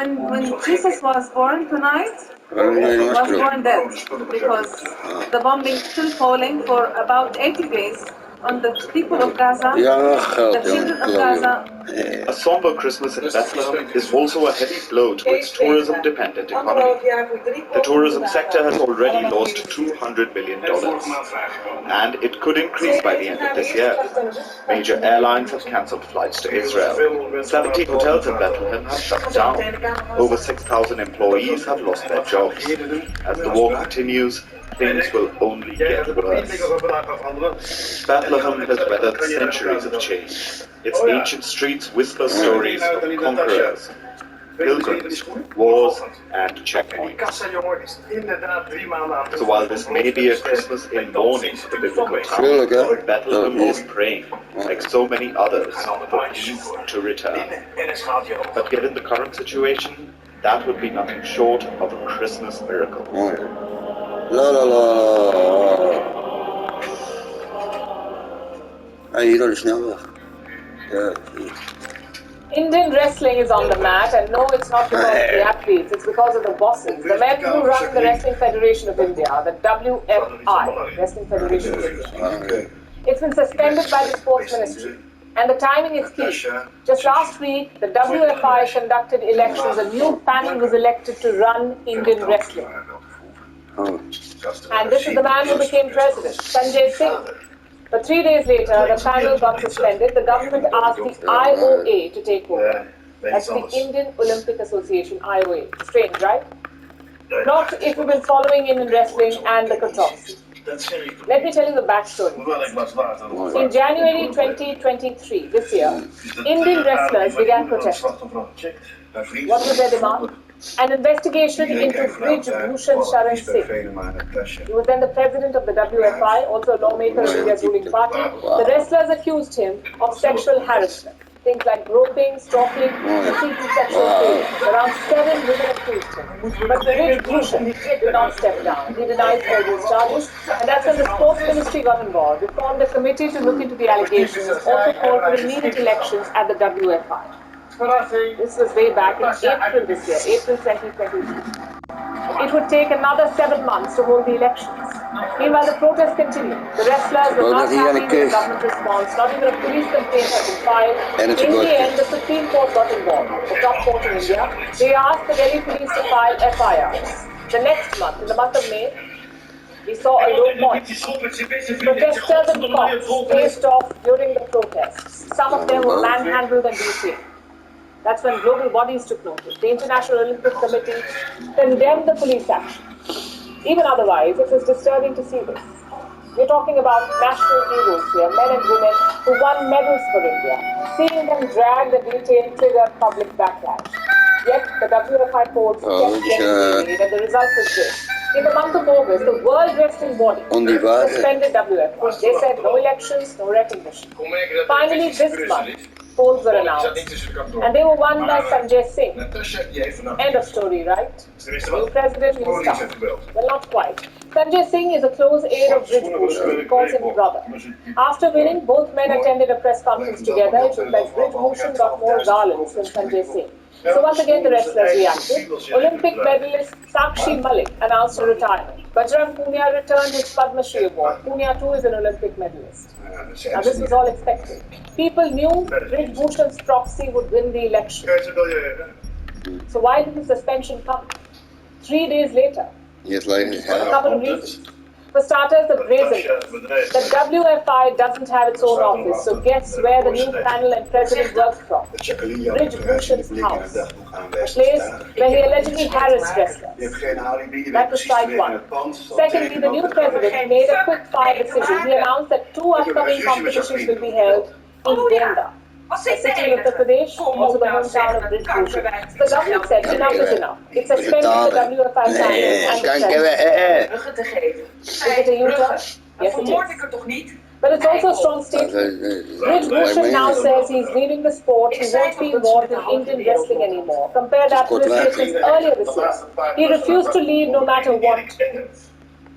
When Jesus was born tonight, was born dead because the bombing still falling for about 80 days on the people of Gaza, the children of Gaza. A somber Christmas in Bethlehem is also a heavy blow to its tourism-dependent economy. The tourism sector has already lost $200 million, and it could increase by the end of this year. Major airlines have cancelled flights to Israel. 70 hotels in Bethlehem have shut down. Over 6,000 employees have lost their jobs. As the war continues, things will only get worse. Bethlehem has weathered centuries of change. Its ancient streets whisper stories of conquerors, pilgrims, wars, and checkpoints. So while this may be a Christmas in mourning for the biblical town, Bethlehem is praying, like so many others, for peace to return. But given the current situation, that would be nothing short of a Christmas miracle. Indian wrestling is on the mat, and no, it's not because of the athletes, it's because of the bosses. The men who run the Wrestling Federation of India, the WFI, Wrestling Federation of India. It's been suspended by the Sports Ministry, and the timing is key. Just last week, the WFI conducted elections. A new panel was elected to run Indian wrestling. And this is the man who became president, Sanjay Singh. But 3 days later, the panel got suspended. The government asked the IOA to take over. That's the Indian Olympic Association, IOA. Strange, right? Not if you've been following Indian wrestling and the controversy. Let me tell you the backstory. In January 2023, this year, Indian wrestlers began protesting. What was their demand? An investigation into Brij Bhushan Sharan Singh. He was then the president of the WFI, also a lawmaker of India's ruling party. The wrestlers accused him of sexual harassment. Things like groping, stalking, repeated sexual failures. Around 7 women accused him. But Brij Bhushan did not step down. He denied all those charges. And that's when the Sports Ministry got involved. It formed a committee to look into the allegations, also called for immediate elections at the WFI. This was way back in April this year, April 2023. It would take another 7 months to hold the elections. Meanwhile, the protests continued. The wrestlers were not happy with the government response. Not even a police complaint had been filed. In the end, the Supreme Court got involved, the top court in India. They asked the Delhi police to file FIRs. The next month, in the month of May, we saw a low point. Protesters and cops faced off during the protests. Some of them were manhandled and detained. That's when global bodies took notice. The International Olympic Committee condemned the police action. Even otherwise, it was disturbing to see this. We're talking about national heroes here, men and women who won medals for India. Seeing them dragged and detained triggered public backlash. Yet, the WFI courts kept getting delayed, and the result was this. In the month of August, the World Wrestling Body suspended WFI. They said no elections, no recognition. Finally, this month, polls were announced, and they were won by Sanjay Singh. End of story, right? New president, new start. Well, not quite. Sanjay Singh is a close aide of Brij Bhushan. He calls him brother. After winning, both men attended a press conference together. It was like Brij Bhushan got more garlands than Sanjay Singh. So once again, the wrestlers reacted. Olympic medalist Sakshi Malik announced her retirement. Bajrang Punia returned his Padma Shri Award. Punia too is an Olympic medalist. Now this was all expected. People knew Brij Bhushan's proxy would win the election. So why did the suspension come? 3 days later. A couple of reasons. For starters, the brazenness. The WFI doesn't have its own office, so guess where the new panel and president works from? Brij Bhushan's house. A place where he allegedly harassed wrestlers. That was strike one. Secondly, the new president made a quick-fire decision. He announced that 2 upcoming competitions will be held in Gonda, a city in Uttar Pradesh, also the hometown of Brij Bhushan. The government said enough is enough. It suspended the WFI panel and the president. Is it a U-turn? Yes, it is. But it's also a strong statement. Brij Bhushan now says he's leaving the sport. He won't be involved in Indian wrestling anymore. Compare that to his statements earlier this year. He refused to leave no matter what.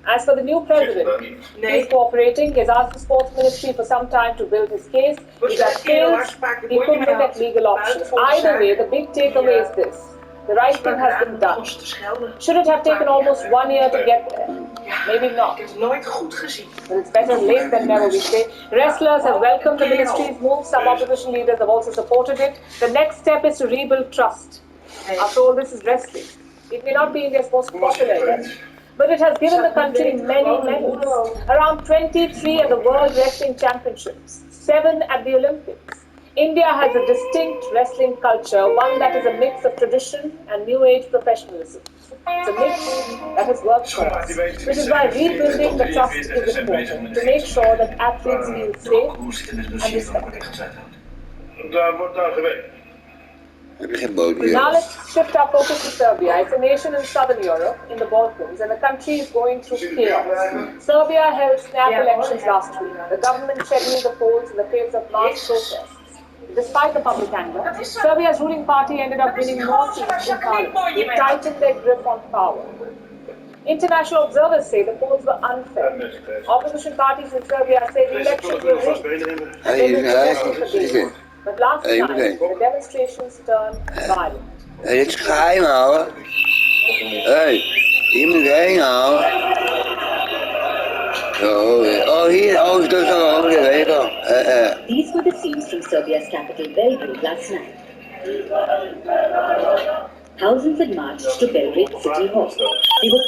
As for the new president, he's cooperating. He has asked the Sports Ministry for some time to build his case. If that fails, he could look at legal options. Either way, the big takeaway is this. The right thing has been done. Should it have taken almost 1 year to get there? Maybe not. But it's better late than never, we say. Wrestlers have welcomed the ministry's move. Some opposition leaders have also supported it. The next step is to rebuild trust. After all, this is wrestling. It may not be India's most popular event, but it has given the country many medals. Around 23 at the World Wrestling Championships, 7 at the Olympics. India has a distinct wrestling culture, one that is a mix of tradition and new age professionalism. It's a mix that has worked for us, which is why rebuilding the trust is important, to make sure that athletes feel safe and respected. Now let's shift our focus to Serbia. It's a nation in southern Europe, in the Balkans, and the country is going through chaos. Serbia held snap elections last week. The government scheduled the polls in the face of mass protests. Despite the public anger, Serbia's ruling party ended up winning more seats in parliament. They tightened their grip on power. International observers say the polls were unfair. Opposition parties in Serbia say the elections were rigged. They will protest for days. But last night, the demonstrations turned violent. Dit is geheim houden. Hier moet je heen houden. Oh, hier, dat is toch ook weer, weet je wel. These were the scenes from Serbia's capital Belgrade last night. Thousands had marched to Belgrade City Hall. They were